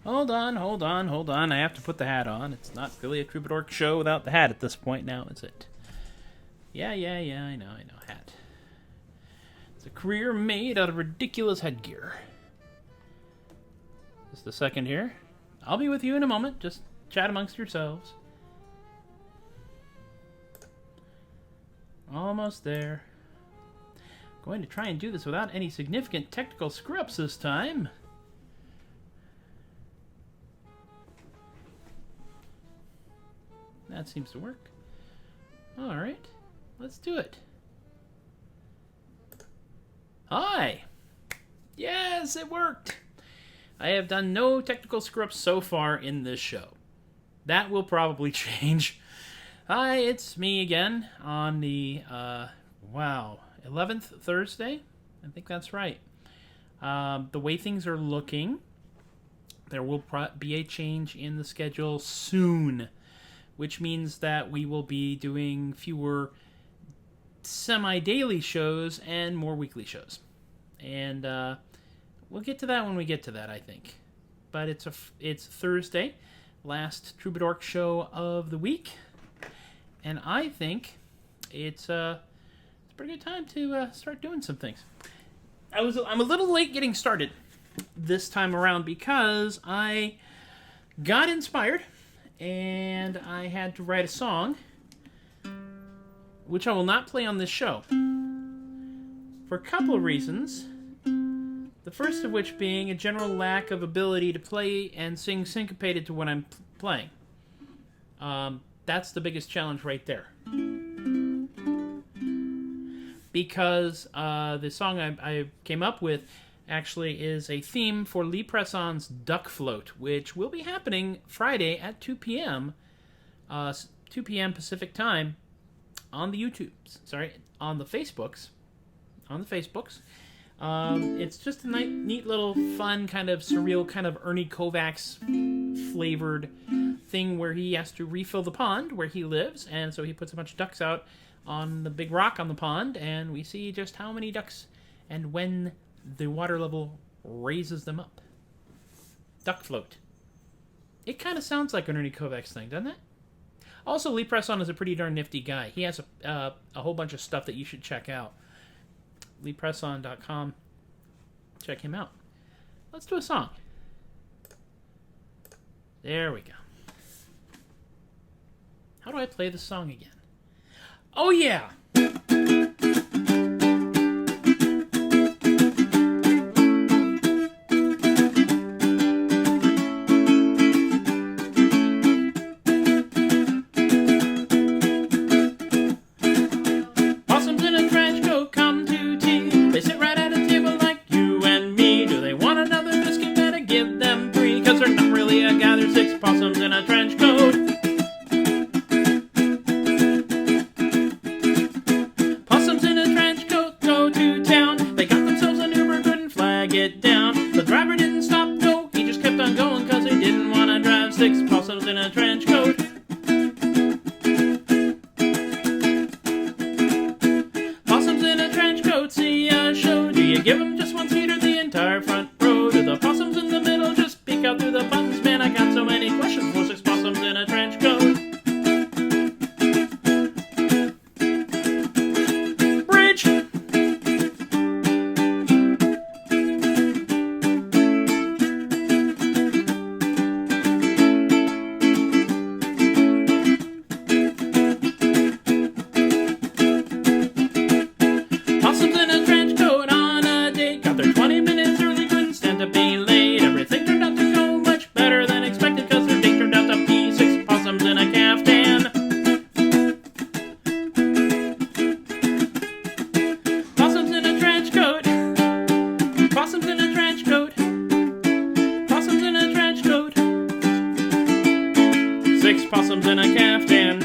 Hold on. I have to put the hat on. It's not really a Troubadork show without the hat at this point now, is it? Yeah, I know. Hat. It's a career made out of ridiculous headgear. Just a second here. I'll be with you in a moment. Just chat amongst yourselves. Almost there. Going to try and do this without any significant technical screw-ups this time. That seems to work. Alright, let's do it. Hi! Yes, it worked! I have done no technical screw-ups so far in this show. That will probably change. Hi, it's me again on the, 11th Thursday? I think that's right. The way things are looking, there will be a change in the schedule soon, which means that we will be doing fewer semi-daily shows and more weekly shows. And we'll get to that when we get to that, I think. But it's Thursday, last Troubadork show of the week, and I think it's a pretty good time to start doing some things. I'm a little late getting started this time around because I got inspired and I had to write a song, which I will not play on this show for a couple of reasons. The first of which being a general lack of ability to play and sing syncopated to what I'm playing. That's the biggest challenge right there. Because the song I came up with actually is a theme for Lee Presson's Duck Float, which will be happening Friday at 2 p.m. 2 p.m. Pacific time on the on the Facebooks. It's just a neat little fun kind of surreal kind of Ernie Kovacs flavored thing where he has to refill the pond where he lives, and so he puts a bunch of ducks out on the big rock on the pond, and we see just how many ducks and when the water level raises them up. Duck Float. It kind of sounds like an Ernie Kovacs thing, doesn't it? Also, Lee Presson is a pretty darn nifty guy. He has a whole bunch of stuff that you should check out. LeePresson.com. Check him out. Let's do a song. There we go. How do I play the song again? Oh yeah! Possums in a trench coat come to tea. They sit right at a table like you and me. Do they want another biscuit? Better give them three, 'cause they're not really a guy, they're six possums in a trench coat. Possums in a trench coat go to town. They got themselves an Uber, couldn't flag it down. The driver didn't stop, no, he just kept on going, 'cause he didn't want to drive six possums in a trench coat. Possums in a trench coat see a show. Do you give them just one seat or the entire front row? Do the possums in the middle just peek out through the buttons? Man, I got so many questions for six possums in a trench coat. Bridge! Possums in a trench coat on a date. Got there 20 minutes early, couldn't stand to be late. Everything turned out to go much better than expected, 'cause their date turned out to be six possums in a caftan. Possums in a trench coat. Possums in a trench coat. Possums in a trench coat. Six possums in a caftan.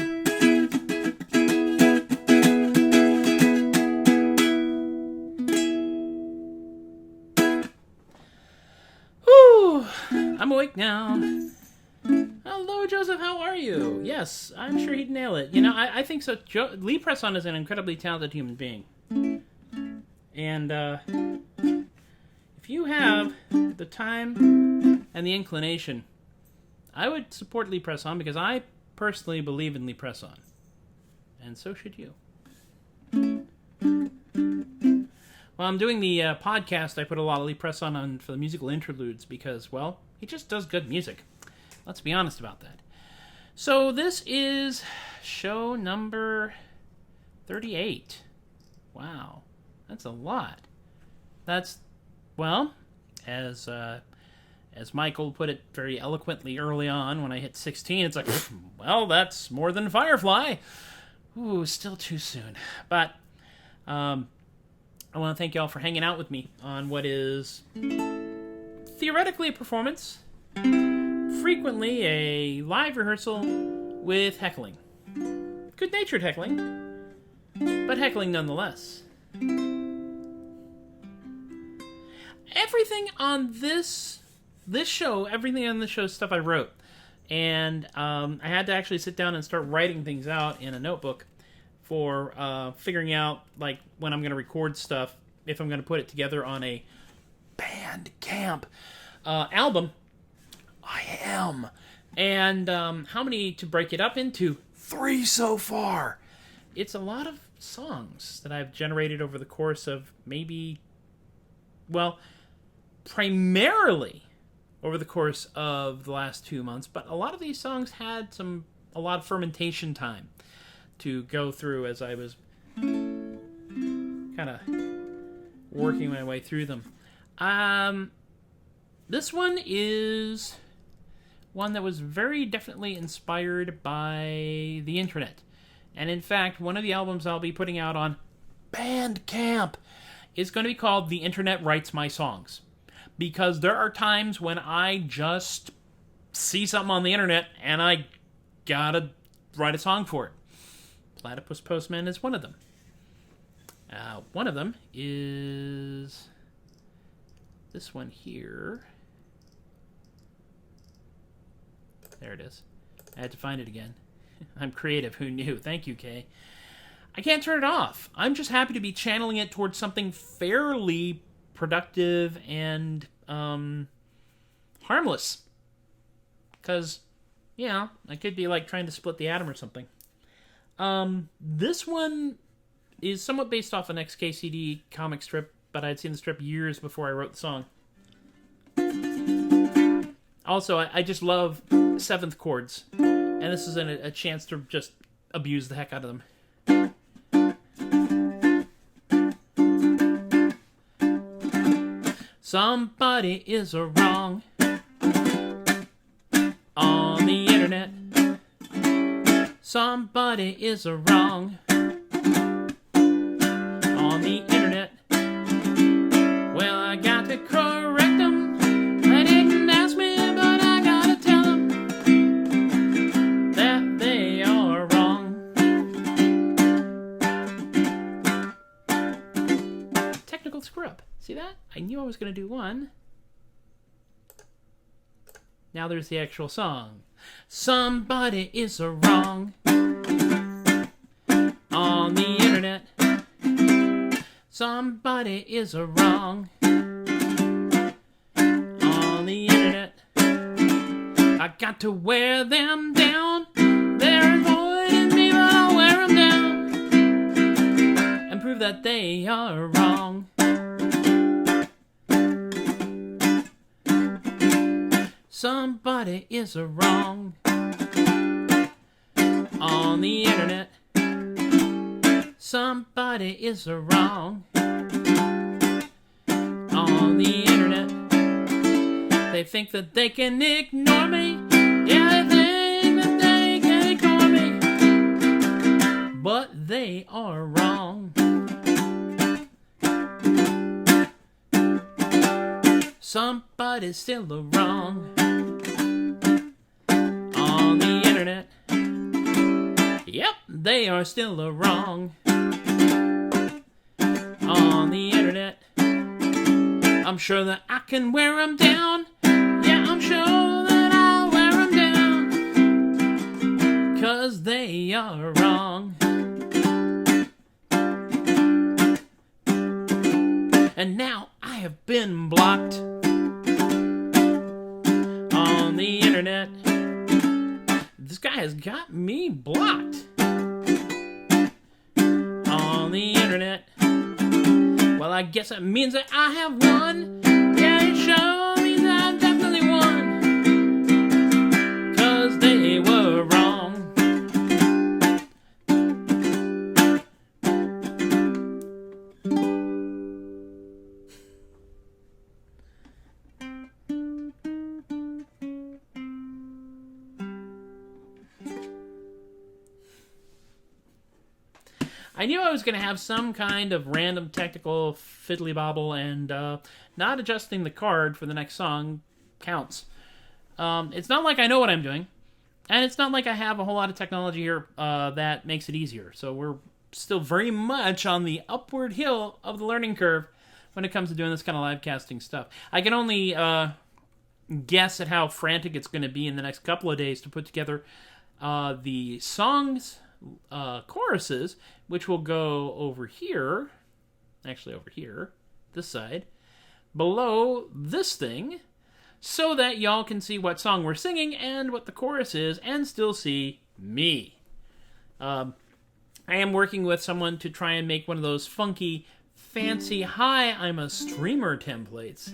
Whew, I'm awake now. Hello, Joseph. How are you? Yes, I'm sure he'd nail it. You know, I think so. Lee Presson is an incredibly talented human being. And if if you have the time and the inclination, I would support Lee Press On because I personally believe in Lee Press On. And so should you. While I'm doing the podcast, I put a lot of Lee Press on for the musical interludes because, well, he just does good music. Let's be honest about that. So this is show number 38. Wow, that's a lot. That's, well, as Michael put it very eloquently early on when I hit 16, it's like, well, that's more than Firefly. Ooh, still too soon. But I want to thank y'all for hanging out with me on what is theoretically a performance, frequently a live rehearsal with heckling. Good-natured heckling, but heckling nonetheless. Everything on this show, everything on this show is stuff I wrote. And I had to actually sit down and start writing things out in a notebook for figuring out like when I'm going to record stuff, if I'm going to put it together on a Bandcamp album. I am. And how many to break it up into? 3 so far. It's a lot of songs that I've generated over the course of maybe, well, primarily over the course of the last 2 months, but a lot of these songs had a lot of fermentation time to go through as I was kind of working my way through them. This one is one that was very definitely inspired by the internet. And in fact, one of the albums I'll be putting out on Bandcamp is going to be called The Internet Writes My Songs. Because there are times when I just see something on the internet and I gotta write a song for it. Platypus Postman is one of them. One of them is this one here. There it is. I had to find it again. I'm creative. Who knew? Thank you, Kay. I can't turn it off. I'm just happy to be channeling it towards something fairly productive and harmless. Because, yeah, I could be like trying to split the atom or something. This one is somewhat based off an XKCD comic strip, but I'd seen the strip years before I wrote the song. Also, I just love 7th chords, and this is a chance to just abuse the heck out of them. Somebody is wrong on the internet. Somebody is wrong on the internet. Well, I got to correct them. They didn't ask me, but I gotta tell them that they are wrong. Technical screw up. See that? I knew I was going to do one. Now there's the actual song. Somebody is wrong on the internet. Somebody is wrong on the internet. I got to wear them down. They're avoiding me, but I'll wear them down and prove that they are wrong. Somebody is wrong on the internet. Somebody is wrong on the internet. They think that they can ignore me. Yeah, they think that they can ignore me. But they are wrong. Somebody's still wrong on the internet. Yep, they are still wrong on the internet. I'm sure that I can wear them down. Yeah, I'm sure that I'll wear them down, 'cause they are wrong. And now I have been blocked on the internet. This guy has got me blocked on the internet. Well, I guess that means that I have won. Yeah, it sure means I definitely won. 'Cause they were wrong. I knew I was going to have some kind of random technical fiddly bobble, and not adjusting the card for the next song counts. It's not like I know what I'm doing, and it's not like I have a whole lot of technology here that makes it easier. So we're still very much on the upward hill of the learning curve when it comes to doing this kind of live casting stuff. I can only guess at how frantic it's going to be in the next couple of days to put together the songs, choruses, which will go over here, actually over here, this side, below this thing, so that y'all can see what song we're singing and what the chorus is, and still see me. I am working with someone to try and make one of those funky, fancy, hi, I'm a streamer templates,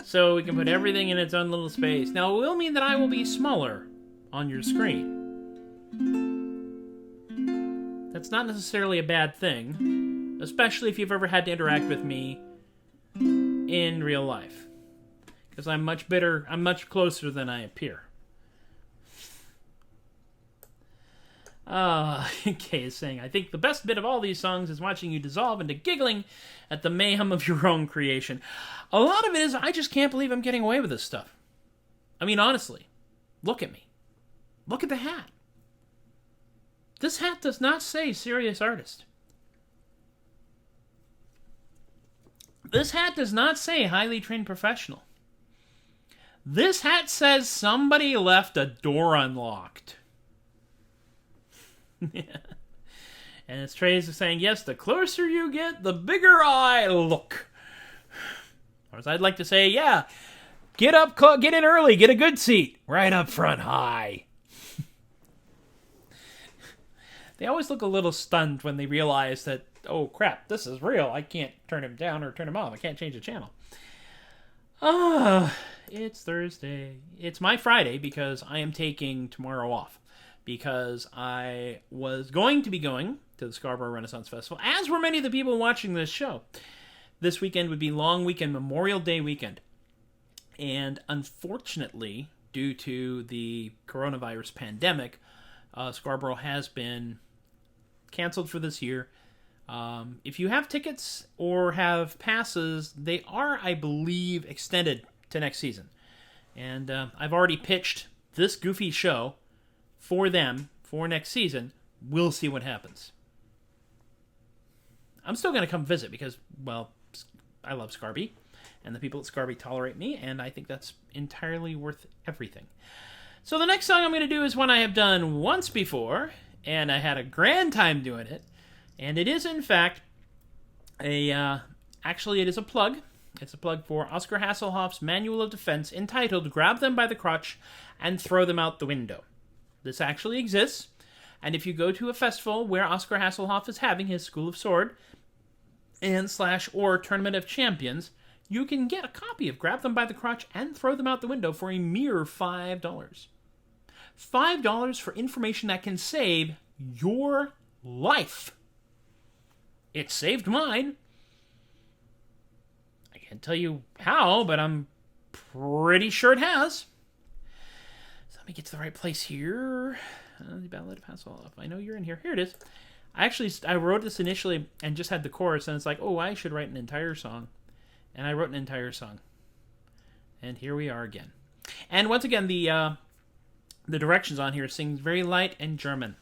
so we can put everything in its own little space. Now, it will mean that I will be smaller on your screen. That's not necessarily a bad thing, especially if you've ever had to interact with me in real life, because I'm much closer than I appear. Kay is saying, I think the best bit of all these songs is watching you dissolve into giggling at the mayhem of your own creation. A lot of it is, I just can't believe I'm getting away with this stuff. I mean, honestly, look at me. Look at the hat. This hat does not say serious artist. This hat does not say highly trained professional. This hat says somebody left a door unlocked. Yeah. And as Trey's saying, yes, the closer you get, the bigger I look. Or as I'd like to say, yeah, get in early, get a good seat, right up front high. They always look a little stunned when they realize that, oh crap, this is real. I can't turn him down or turn him off. I can't change the channel. It's Thursday. It's my Friday because I am taking tomorrow off. Because I was going to be going to the Scarborough Renaissance Festival, as were many of the people watching this show. This weekend would be long weekend, Memorial Day weekend. And unfortunately, due to the coronavirus pandemic, Scarborough has been canceled for this year. If you have tickets or have passes, they are, I believe, extended to next season. And I've already pitched this goofy show for them for next season. We'll see what happens. I'm still going to come visit because, well, I love Scarby, and the people at Scarby tolerate me, and I think that's entirely worth everything. So the next song I'm going to do is one I have done once before, and I had a grand time doing it. And it is, in fact, actually it is a plug. It's a plug for Oscar Hasselhoff's Manual of Defense entitled Grab Them by the Crotch and Throw Them Out the Window. This actually exists, and if you go to a festival where Oscar Hasselhoff is having his School of Sword and /or Tournament of Champions, you can get a copy of Grab Them by the Crotch and Throw Them Out the Window for a mere $5. $5 for information that can save your life. It saved mine. I can't tell you how, but I'm pretty sure it has. So let me get to the right place here. The Ballad of Hasselhoff. I know you're in here. Here it is. I wrote this initially and just had the chorus, and it's like, oh, I should write an entire song. And I wrote an entire song. And here we are again. And once again, the directions on here sing very light and German,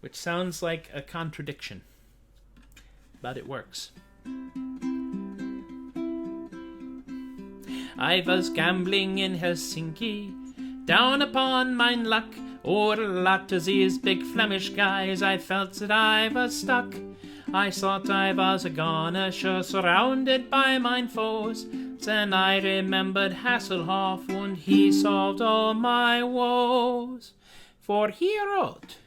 which sounds like a contradiction, but it works. I was gambling in Helsinki, down upon mine luck, o'er a lot of these big Flemish guys. I felt that I was stuck. I thought I was gonna sure surrounded by mine foes. Then I remembered Hasselhoff, and he solved all my woes. For he wrote,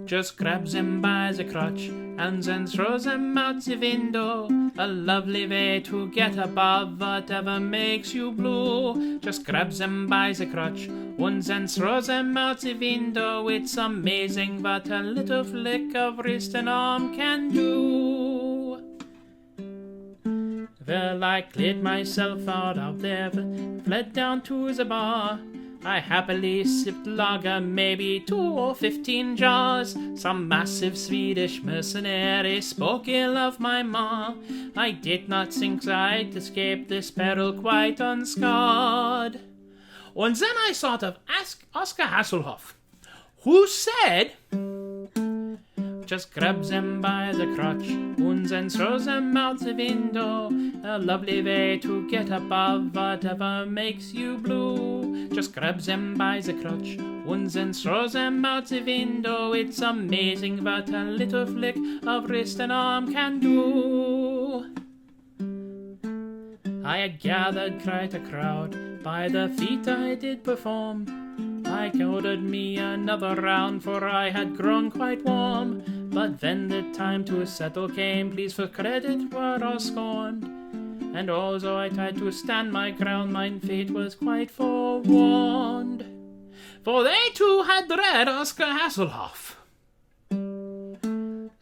just grabs him by the crotch and then throws him out the window. A lovely way to get above whatever makes you blue. Just grabs him by the crotch and then throws him out the window. It's amazing what a little flick of wrist and arm can do. Well, I cleared myself out there, fled down to the bar. I happily sipped lager, maybe 2 or 15 jars. Some massive Swedish mercenary spoke ill of my ma. I did not think I'd escape this peril quite unscarred. And then I thought of Oscar Hasselhoff, who said, just grabs him by the crotch and then throws him out the window. A lovely way to get above whatever makes you blue. Just grabs him by the crotch and then throws him out the window. It's amazing what a little flick of wrist and arm can do. I had gathered quite a crowd, by the feet I did perform. I ordered me another round, for I had grown quite warm. But then the time to settle came, please for credit were all scorned. And although I tried to stand my ground, mine fate was quite forewarned. For they too had read Oscar Hasselhoff.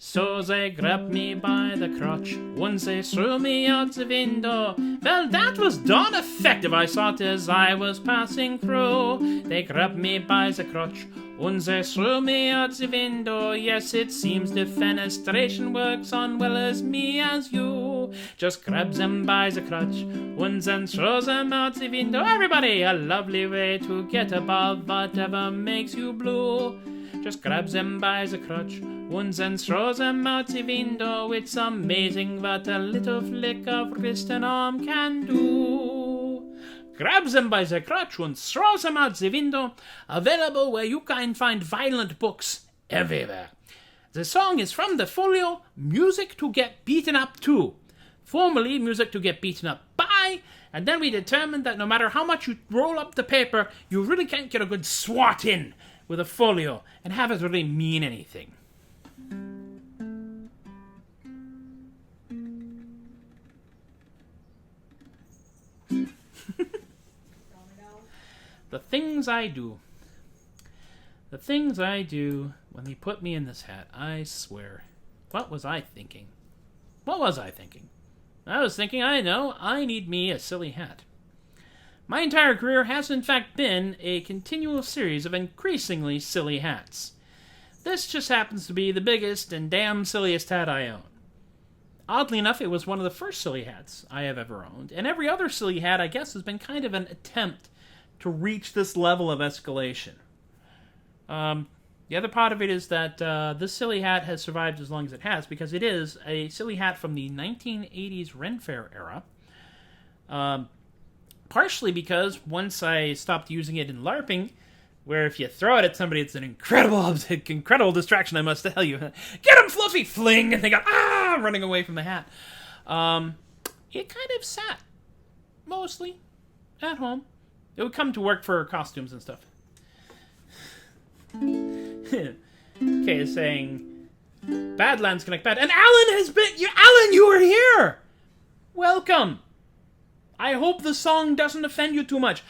So they grabbed me by the crotch, once they threw me out the window. Well, that was darn effective, I thought, as I was passing through. They grabbed me by the crotch, and they threw me out the window. Yes, it seems defenestration works on well as me as you. Just grabs them by the crotch, and then throws them out the window. Everybody, a lovely way to get above whatever makes you blue. Just grabs him by the crotch, and then throws him out the window. It's amazing what a little flick of wrist and arm can do. Grabs him by the crotch and throws him out the window. Available where you can find violent books everywhere. The song is from the folio Music to Get Beaten Up To. Formerly Music to Get Beaten Up By. And then we determined that no matter how much you roll up the paper, you really can't get a good swat in with a folio and have it really mean anything. The things I do. The things I do when they put me in this hat, I swear. What was I thinking? I was thinking, I know, I need me a silly hat. My entire career has in fact been a continual series of increasingly silly hats. This just happens to be the biggest and damn silliest hat I own. Oddly enough, it was one of the first silly hats I have ever owned, and every other silly hat, I guess, has been kind of an attempt to reach this level of escalation. The other part of it is that this silly hat has survived as long as it has, because it is a silly hat from the 1980s Ren Fair era. Partially because once I stopped using it in LARPing, where if you throw it at somebody, it's an incredible distraction, I must tell you. Get him, Fluffy! Fling! And they go, running away from the hat. It kind of sat, mostly, at home. It would come to work for costumes and stuff. Okay, it's saying, Badlands Connect Bad. And Alan has been... Alan, you are here! Welcome! I hope the song doesn't offend you too much.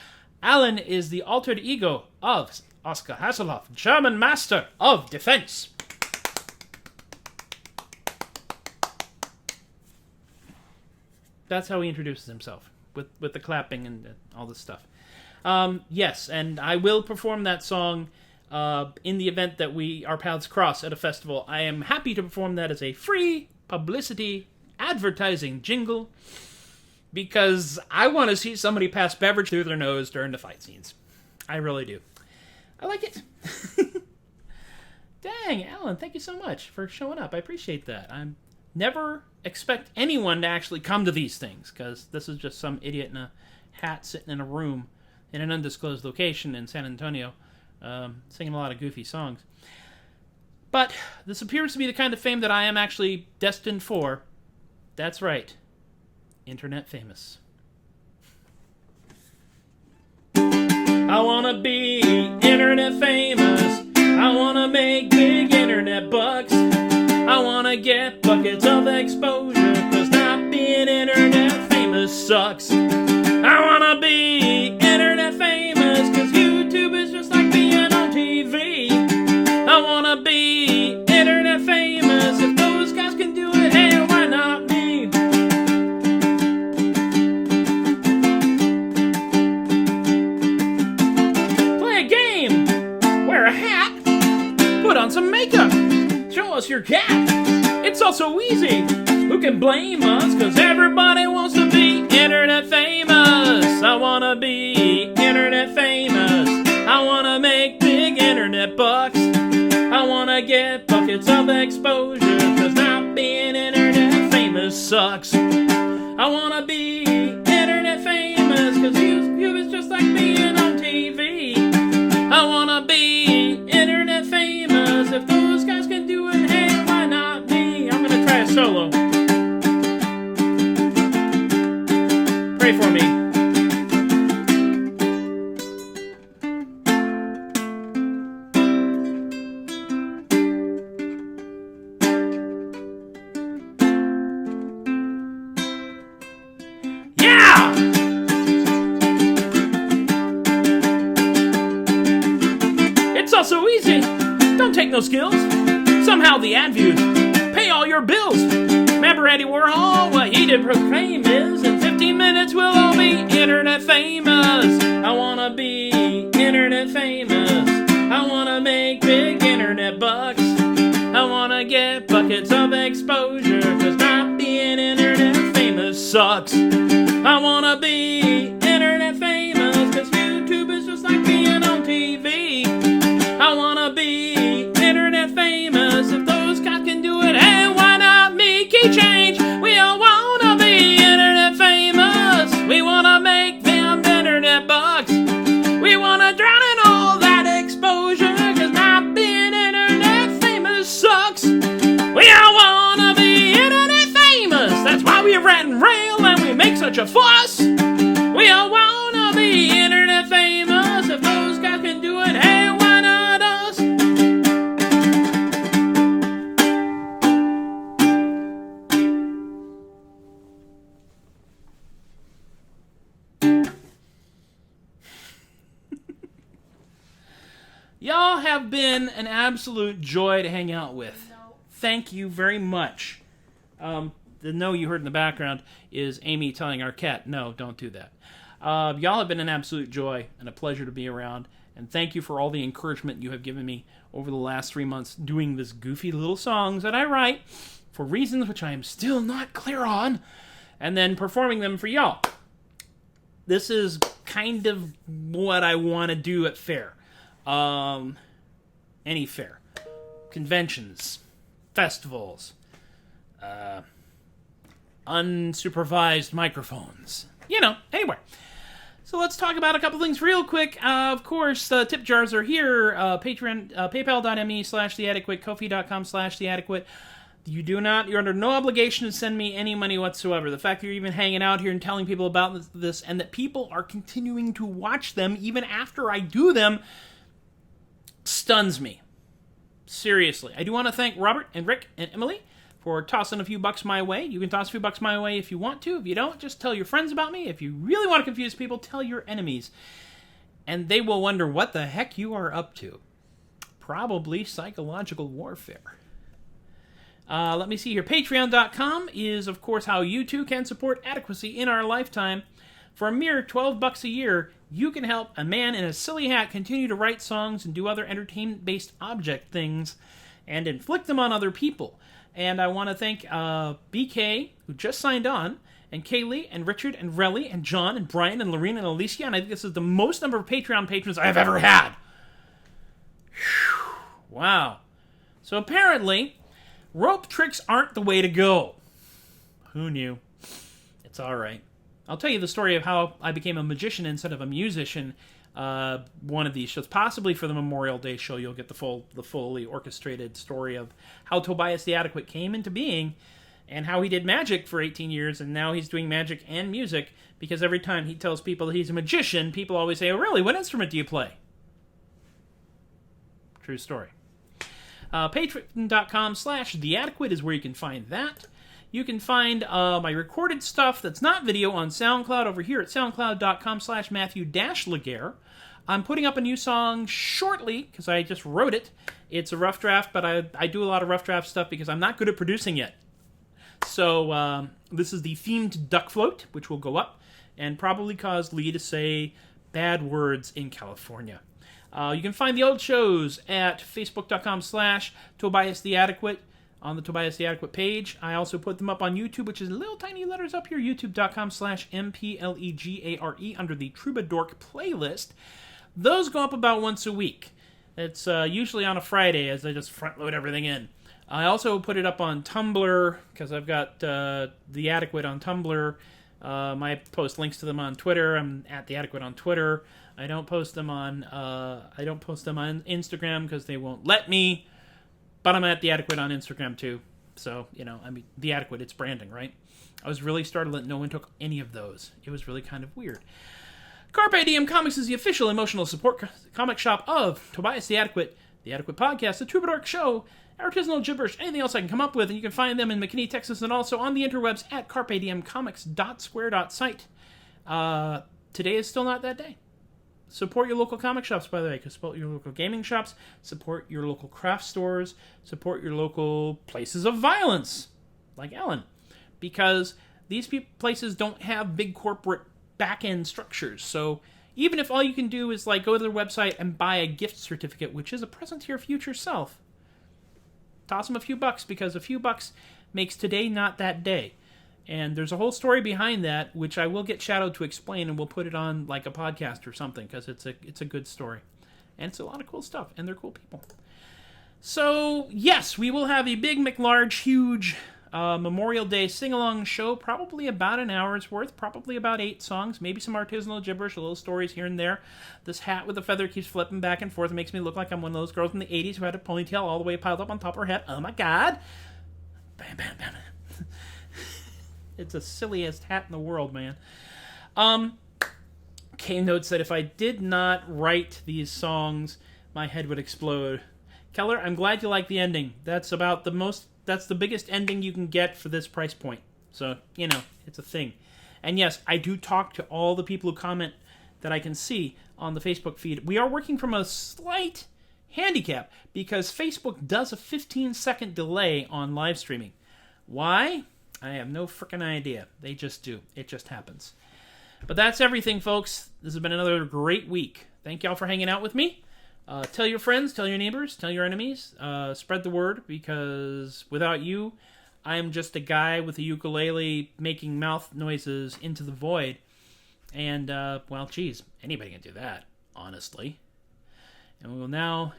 Alan is the altered ego of Oscar Hasselhoff, German Master of Defense. That's how he introduces himself, with the clapping and all this stuff. Yes, and I will perform that song in the event that our paths cross at a festival. I am happy to perform that as a free publicity advertising jingle, because I want to see somebody pass beverage through their nose during the fight scenes. I really do. I like it. Dang, Alan, thank you so much for showing up. I appreciate that. I never expect anyone to actually come to these things, because this is just some idiot in a hat sitting in a room in an undisclosed location in San Antonio, singing a lot of goofy songs. But this appears to be the kind of fame that I am actually destined for. That's right. Internet famous. I wanna be internet famous. I wanna make big internet bucks. I wanna get buckets of exposure, 'cause not being internet famous sucks. I wanna be internet famous, 'cause YouTube is just like being on TV. I wanna be internet famous. If those guys can do it, hey, why not me? Play a game, wear a hat, put on some makeup, show us your cat. It's all so easy. Who can blame us? 'Cause everybody wants to be internet famous. I wanna be internet famous. I wanna make big internet bucks. I wanna get buckets of exposure, 'cause not being internet famous sucks. I wanna be internet famous, 'cause YouTube is just like being on TV. I wanna be internet famous. If those guys can do it, hey, why not me? I'm gonna try a solo. Pray for me. Yeah! It's all so easy. Don't take no skills. Somehow the ad views pay all your bills. Remember Andy Warhol? What he did proclaim is in 15 minutes we'll all be internet famous. I wanna be internet famous. I wanna make big internet bucks. I wanna get buckets of exposure, 'cause not being internet famous sucks. I wanna be internet famous, 'cause YouTube is just like being on TV. I wanna be internet famous. If those guys can do it, hey, why not me? Key change. We all wanna be internet famous. We wanna make them internet bucks. We wanna drown in all that exposure, 'cause not being internet famous sucks. We all wanna be internet famous. That's why we rant and rail and we make such a fuss. We all wanna be internet famous. If those guys can do it, hey, why not us? Y'all have been an absolute joy to hang out with. Thank you very much. The no you heard in the background is Amy telling our cat, no, don't do that. Y'all have been an absolute joy and a pleasure to be around. And thank you for all the encouragement you have given me over the last 3 months doing this goofy little songs that I write for reasons which I am still not clear on, and then performing them for y'all. This is kind of what I want to do at fair. Any fair. Conventions. Festivals. Unsupervised microphones. You know, anyway. So let's talk about a couple things real quick. Of course, the tip jars are here. Patreon, paypal.me/theadequate, Ko-fi.com/theadequate. You're under no obligation to send me any money whatsoever. The fact that you're even hanging out here and telling people about this, and that people are continuing to watch them even after I do them, stuns me. Seriously. I do want to thank Robert and Rick and Emily for tossing a few bucks my way. You can toss a few bucks my way if you want to. If you don't, just tell your friends about me. If you really want to confuse people, tell your enemies. And they will wonder what the heck you are up to. Probably psychological warfare. Let me see here. Patreon.com is, of course, how you too can support adequacy in our lifetime. For a mere $12 a year, you can help a man in a silly hat continue to write songs and do other entertainment-based object things and inflict them on other people. And I want to thank BK, who just signed on, and Kaylee, and Richard, and Relly, and John, and Brian, and Lorena, and Alicia, and I think this is the most number of Patreon patrons I have ever had. Whew. Wow. So apparently, rope tricks aren't the way to go. Who knew? It's alright. I'll tell you the story of how I became a magician instead of a musician one of these shows, possibly for the Memorial Day show. You'll get the fully orchestrated story of how Tobias the Adequate came into being and how he did magic for 18 years, and now he's doing magic and music, because every time he tells people that he's a magician, people always say, oh, really? What instrument do you play? True story. Patreon.com/theadequate is where you can find that. You can find my recorded stuff that's not video on SoundCloud over here at soundcloud.com/Matthew-Laguerre. I'm putting up a new song shortly, because I just wrote it. It's a rough draft, but I do a lot of rough draft stuff because I'm not good at producing yet. So this is the themed duck float, which will go up and probably cause Lee to say bad words in California. You can find the old shows at facebook.com/Tobias the Adequate on the Tobias the Adequate page. I also put them up on YouTube, which is little tiny letters up here, youtube.com/MPLEGARE under the Troubadork playlist. Those go up about once a week. It's usually on a Friday as I just front load everything in. I also put it up on Tumblr because I've got The Adequate on Tumblr. I post links to them on Twitter. I'm at The Adequate on Twitter. I don't post them on Instagram because they won't let me. But I'm at The Adequate on Instagram too. So, The Adequate, it's branding, right? I was really startled that no one took any of those. It was really kind of weird. Carpe Diem Comics is the official emotional support comic shop of Tobias the Adequate Podcast, The Troubadork Show, Artisanal Gibberish, anything else I can come up with, and you can find them in McKinney, Texas, and also on the interwebs at carpediemcomics.square.site. Today is still not that day. Support your local comic shops, by the way, because support your local gaming shops, support your local craft stores, support your local places of violence, like Ellen, because these places don't have big corporate back-end structures. So even if all you can do is go to their website and buy a gift certificate, which is a present to your future self, toss them a few bucks, because a few bucks makes today not that day. And there's a whole story behind that, which I will get Shadow to explain, and we'll put it on a podcast or something, because it's a good story. And it's a lot of cool stuff, and they're cool people. So, yes, we will have a big, McLarge, huge Memorial Day sing-along show, probably about an hour's worth, probably about 8 songs, maybe some artisanal gibberish, little stories here and there. This hat with the feather keeps flipping back and forth. It makes me look like I'm one of those girls in the 80s who had a ponytail all the way piled up on top of her head. Oh my god! Bam, bam, bam. It's the silliest hat in the world, man. Kane notes that if I did not write these songs, my head would explode. Keller, I'm glad you like the ending. That's the biggest ending you can get for this price point. So, it's a thing. And yes, I do talk to all the people who comment that I can see on the Facebook feed. We are working from a slight handicap because Facebook does a 15-second delay on live streaming. Why? I have no frickin' idea. They just do. It just happens. But that's everything, folks. This has been another great week. Thank y'all for hanging out with me. Tell your friends, tell your neighbors, tell your enemies. Spread the word, because without you, I am just a guy with a ukulele making mouth noises into the void. And, anybody can do that, honestly. And we will now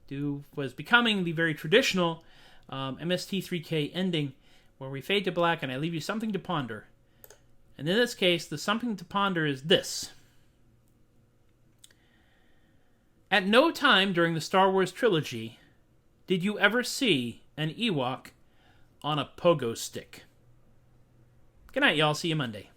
do what is becoming the very traditional MST3K ending, where we fade to black and I leave you something to ponder. And in this case, the something to ponder is this. At no time during the Star Wars trilogy did you ever see an Ewok on a pogo stick. Good night, y'all. See you Monday.